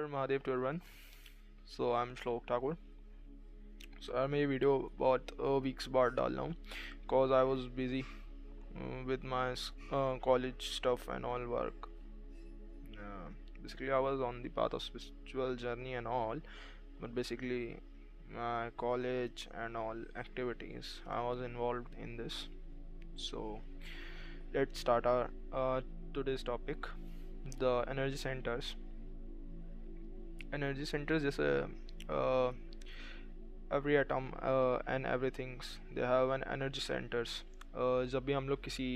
Har Mahadev to everyone. So I'm Shloke Thakur. So मैं ये video बहुत weeks बाद डाल रहा हूँ cause I was busy with my college stuff and all work. Uh, Basically I was on the path of spiritual journey and all, but basically my college and all activities I was involved in this. So let's start our today's topic, the energy centers. Energy centers जैसे every atom and everything they have an energy centers. जब भी हम लोग किसी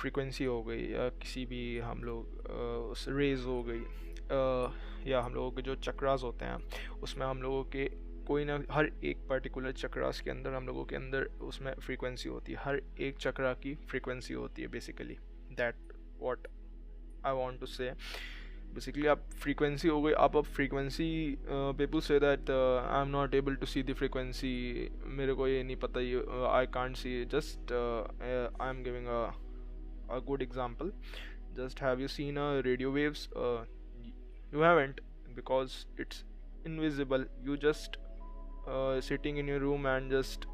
frequency हो गई या किसी भी हम लोग उस रेज हो गई या हम लोगों के जो चक्रास होते हैं उसमें हम लोगों के कोई ना हर एक पर्टिकुलर चक्रास के अंदर हम लोगों के अंदर उसमें फ्रीक्वेंसी होती है, हर एक चक्रा की फ्रीक्वेंसी होती है. Basically that what I want to say. Basically आप फ्रीक्वेंसी हो गई, आप अब फ्रीक्वेंसी पीपल से that I am not able to see the frequency, मेरे को ये नहीं पता, ये I can't see. Just I am giving a good example. Just have you seen radio waves? You haven't, because it's invisible. You just sitting in your room and just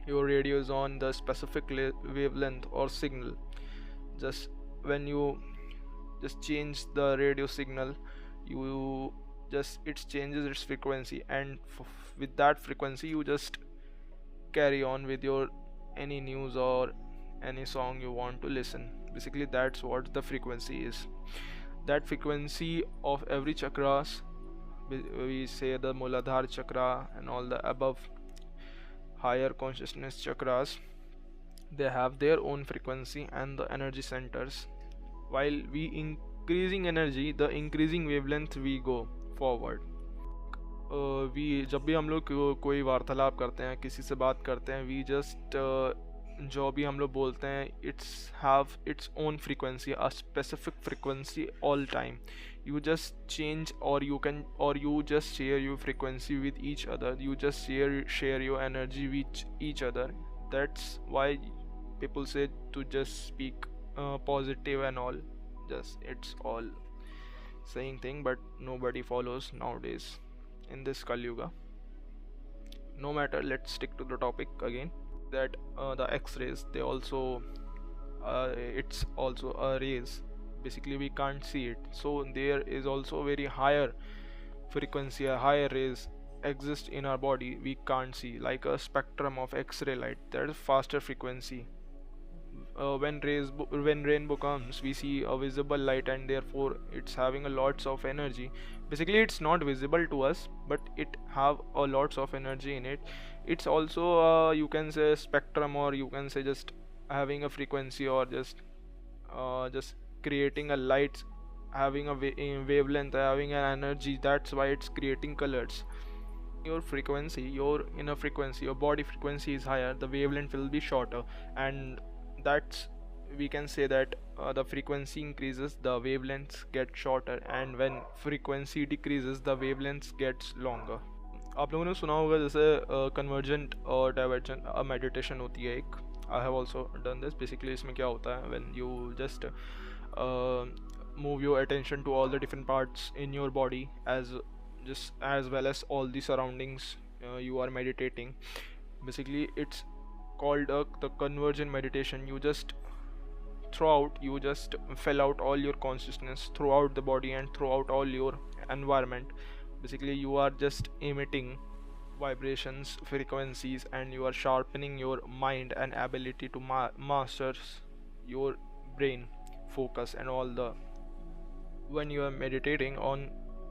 your radio is on the specific wavelength or signal. Just when you just change the radio signal, you just it changes its frequency, and with that frequency you just carry on with your any news or any song you want to listen. Basically that's what the frequency is. That frequency of every chakras, we say the Muladhara chakra and all the above higher consciousness chakras, they have their own frequency and the energy centers. While we increasing energy, the increasing wavelength we go forward. We जब भी हम लोग कोई वार्तालाप करते हैं, किसी से बात करते हैं, we just जो भी हम लोग बोलते हैं, it's have its own frequency, a specific frequency all time. You just change, or you just share your frequency with each other. You just share your energy with each other. That's why people say to just speak positive and all. Just it's all saying thing, but nobody follows nowadays in this Kali Yuga. No matter, let's stick to the topic again. That the X-rays, they also it's also a rays. Basically we can't see it, so there is also very higher frequency, a higher rays exist in our body we can't see, like a spectrum of X-ray light. That is faster frequency. When rainbow comes, we see a visible light, and therefore it's having a lots of energy. Basically it's not visible to us, but it have a lots of energy in it. It's also you can say spectrum, or you can say just having a frequency, or just creating a light, having a wavelength, having an energy. That's why it's creating colors. Your frequency, your inner frequency, your body frequency is higher, the wavelength will be shorter, and that's we can say that the frequency increases, the wavelengths get shorter, and when frequency decreases, the wavelengths gets longer. आप लोगों ने सुना होगा जैसे convergent और divergent meditation होती है एक. I have also done this. Basically इसमें क्या होता है, when you just move your attention to all the different parts in your body, as well as all the surroundings you are meditating. Basically it's called the convergent meditation. You just you just fill out all your consciousness throughout the body and throughout all your environment. Basically you are just emitting vibrations, frequencies, and you are sharpening your mind and ability to master your brain focus and all the. When you are meditating on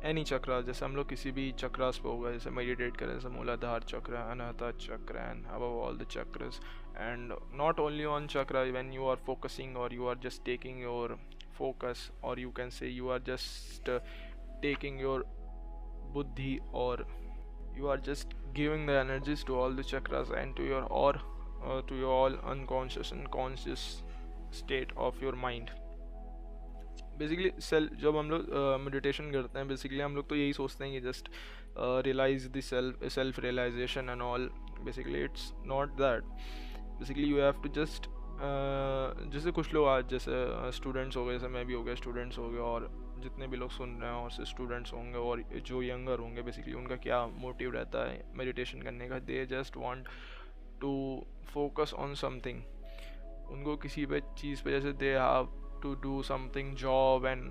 any chakra, जैसे हम लोग किसी भी चक्रास पे होगा, जैसे meditate करें, जैसे मूलाधार चक्रा, अनाहता चक्रा, and above all the chakras. And not only on chakra, when you are focusing, or you are just taking your focus, or you can say you are just taking your buddhi, or you are just giving the energies to all the chakras and to your to your all unconscious and conscious state of your mind. Basically जब हम लोग meditation करते हैं, basically हम लोग तो यही सोचते हैं कि just realise the self realisation and all. Basically it's not that. Basically you have to just जैसे कुछ लोग आज जैसे स्टूडेंट्स हो गए, जैसे मैं भी हो गया, स्टूडेंट्स हो गए, और जितने भी लोग सुन रहे हैं और स्टूडेंट्स होंगे और जो यंगर होंगे, बेसिकली उनका क्या मोटिव रहता है मेडिटेशन करने का? They just want to focus on something. उनको किसी पे चीज़ पे, जैसे they have to do something job and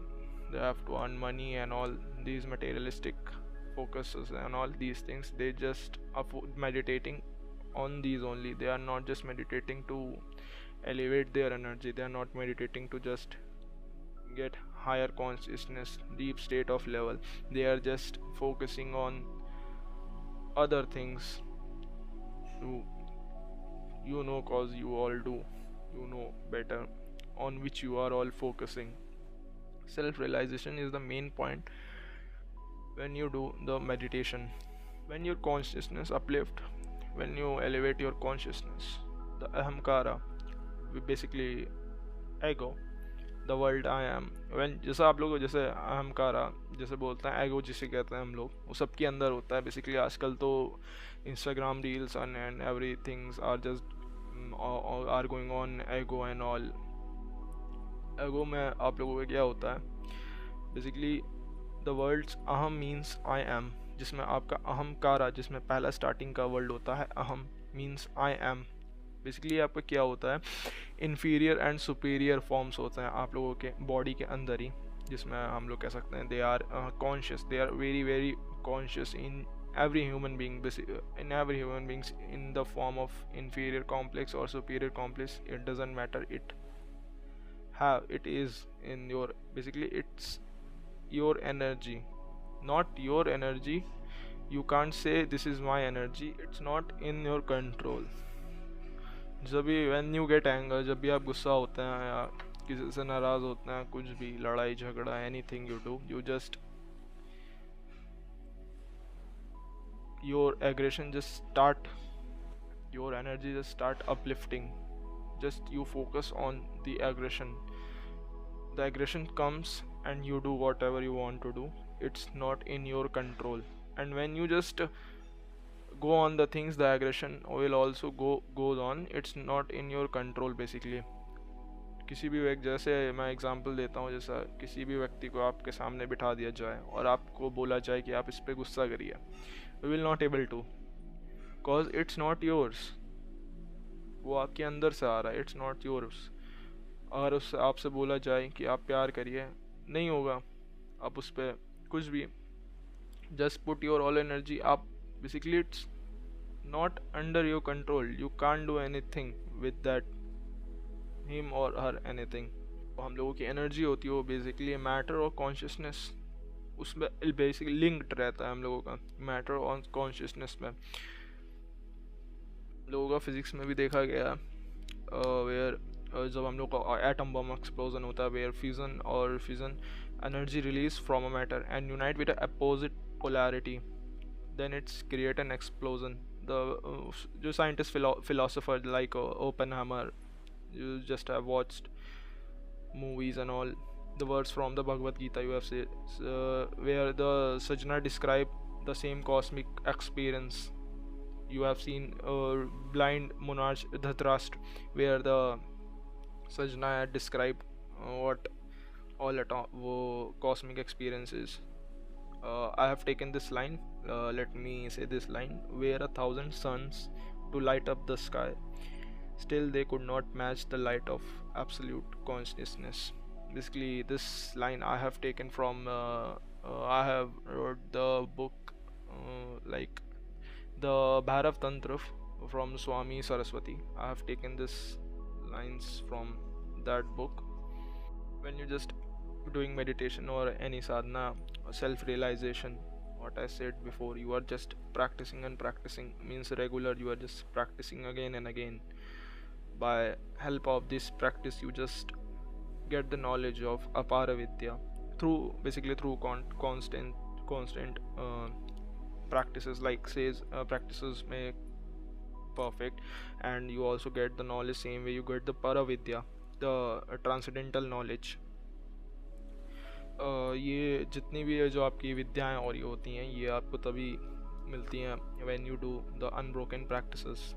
they have to earn money and all these materialistic focuses and all these things, they just are meditating on these only. They are not just meditating to elevate their energy, they are not meditating to just get higher consciousness, deep state of level. They are just focusing on other things. you, you know, cause you all do, you know better on which you are all focusing. Self realization is the main point when you do the meditation. When your consciousness uplift, when you elevate your consciousness, the ahamkara, basically ego, the world I am, when जैसा आप लोग जैसे अहमकारा जैसे बोलते हैं, एगो जिसे कहते हैं हम लोग, वो सबके अंदर होता है बेसिकली। आजकल तो Instagram reels and every things are just are going on ego and all. Ego में आप लोगों का क्या होता है basically? The words aham means I am, जिसमें आपका अहमकारा, जिसमें पहला स्टार्टिंग का वर्ड होता है अहम, मीन्स आई एम। बेसिकली आपका क्या होता है, इन्फीरियर एंड सुपीरियर फॉर्म्स होते हैं आप लोगों के बॉडी के अंदर ही, जिसमें हम लोग कह सकते हैं they are conscious, they are very very conscious in every human being, in every human beings, in the form of inferior complex or superior complex, it doesn't matter. It is in your, basically it's your energy, not your energy. You can't say this is my energy, it's not in your control. जब भी when you get anger, जब भी आप गुस्सा होते हैं या किसी से नाराज़ होते हैं, कुछ भी लड़ाई झगड़ा anything you do, you just your aggression just start, your energy just start uplifting, just you focus on the aggression. The aggression comes and you do whatever you want to do, it's not in your control. And when you just go on the things, the aggression will also goes on, it's not in your control basically. किसी भी व्यक्ति, जैसे मैं example देता हूँ, जैसा किसी भी व्यक्ति को आपके सामने बिठा दिया जाए और आपको बोला जाए कि आप इस पे गुस्सा करिए, we will not able to, cause it's not yours. वो आपके अंदर से आ रहा है, इट्स नॉट योर्स। अगर उससे आपसे बोला जाए कि आप प्यार करिए, नहीं होगा। आप उस पर कुछ भी just put your all energy, आप basically it's not under your control, you can't do anything with that him और हर एनीथिंग। हम लोगों की एनर्जी होती है वो बेसिकली मैटर और कॉन्शियसनेस, उसमें बेसिकली लिंक्ड रहता है हम लोगों का मैटर और कॉन्शियसनेस में। लोगों का फिजिक्स में भी देखा गया वेयर जब हम लोग का एटम बम एक्सप्लोजन होता है, वेयर फ्यूजन और fusion energy release from a matter and unite with opposite polarity, then it's create an explosion. The जो scientist philosopher like Oppenheimer, you just have watched movies and all, the words from the Bhagavad Gita you have said, where the Sajna describe the same cosmic experience. You have seen blind monarch Dhritarashtra, where the Sajna had described what all wo cosmic experience is. I have taken this line, let me say this line, where 1,000 suns to light up the sky, still they could not match the light of absolute consciousness. Basically this line I have taken from I have wrote the book like the Bhairav Tantra from Swami Saraswati. I have taken this lines from that book. When you just doing meditation or any sadhana, self realization, what I said before, you are just practicing and practicing, means regular, you are just practicing again and again. By help of this practice you just get the knowledge of apara vidya through basically through constant practices, like says practices make perfect, and you also get the knowledge same way you get the para vidya, the transcendental knowledge. ये जितनी भी है जो आपकी विद्याएं और ये होती हैं, ये आपको तभी मिलती हैं when you do the unbroken practices.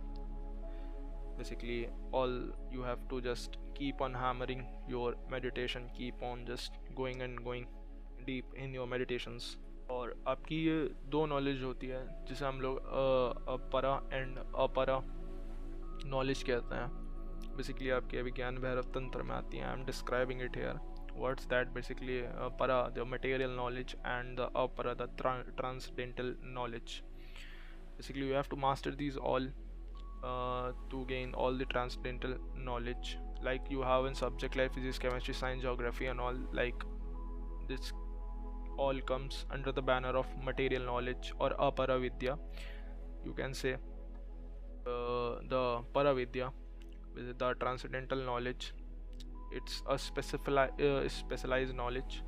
Basically all you have to just keep on hammering your meditation, keep on just going and going. Deep in your meditations. और आपकी ये दो नॉलेज होती है जिसे हम लोग अपरा एंड अपरा नॉलेज कहते हैं। बेसिकली आपके विज्ञान भैरव तंत्र में आती हैं। I am describing it here. What's that basically? para the material knowledge and the apara the transcendental knowledge. Basically you have to master these all to gain all the transcendental knowledge, like you have in subject like physics, chemistry, science, geography and all. Like this all comes under the banner of material knowledge or aparavidya, you can say. The paravidya, which is the transcendental knowledge, it's a specialized knowledge.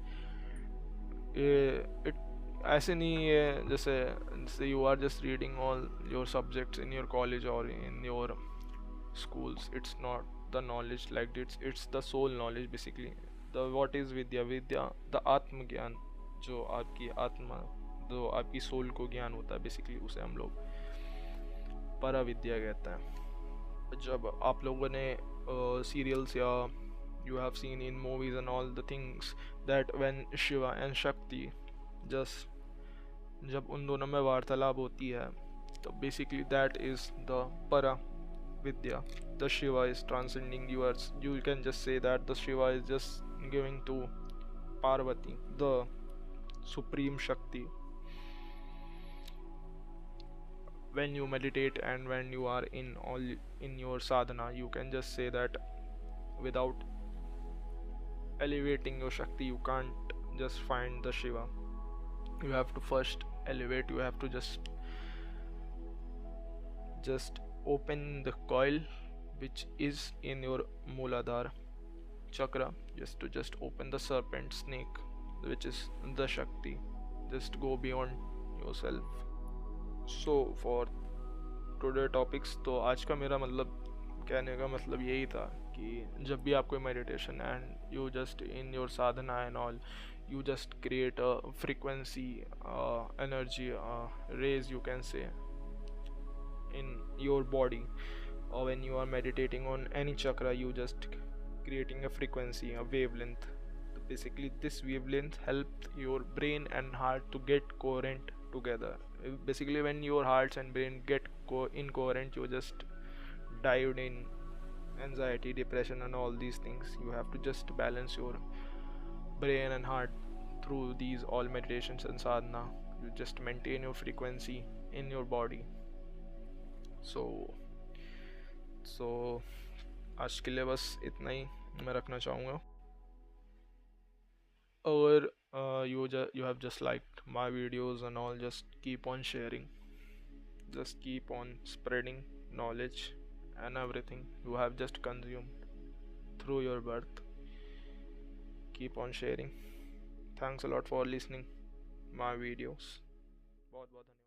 It ऐसे नहीं है जैसे you are just reading all your subjects in your college or in your schools. It's not the knowledge like this, it's the soul knowledge basically. The what is vidya? The आत्म ज्ञान, जो आपकी आत्मा, जो आपकी सोल को ज्ञान होता है बेसिकली, उसे हम लोग पराविद्या कहते हैं। जब आप लोगों ने सीरियल्स या you have seen in movies and all the things that when Shiva and Shakti just जब उन दोनों में वार्तालाप होती है, तो basically that is the para vidya. The Shiva is transcending yours. You can just say that the Shiva is just giving to Parvati, the supreme Shakti. When you meditate and when you are in your sadhana, you can just say that without elevating your Shakti, you can't just find the Shiva. You have to first elevate. You have to just open the coil which is in your Mooladhara chakra, just open the serpent snake which is the Shakti. Just go beyond yourself. So for today topics, तो आज का मेरा मतलब कहने का मतलब यही था कि जब भी आप कोई meditation and you just in your Sadhana and all, you just create a frequency, energy, rays you can say, in your body. Or when you are meditating on any chakra, you just creating a frequency, a wavelength. So basically this wavelength helps your brain and heart to get coherent together. Basically when your hearts and brain get incoherent, you just dived in anxiety, depression and all these things. You have to just balance your brain and heart through these all meditations and sadhana. You just maintain your frequency in your body. So आज के लिए बस इतना ही मैं रखना चाहूँगा। और you have just liked my videos and all, just keep on sharing, just keep on spreading knowledge and everything you have just consumed through your birth. Keep on sharing. Thanks a lot for listening my videos. बहुत बहुत धन्यवाद।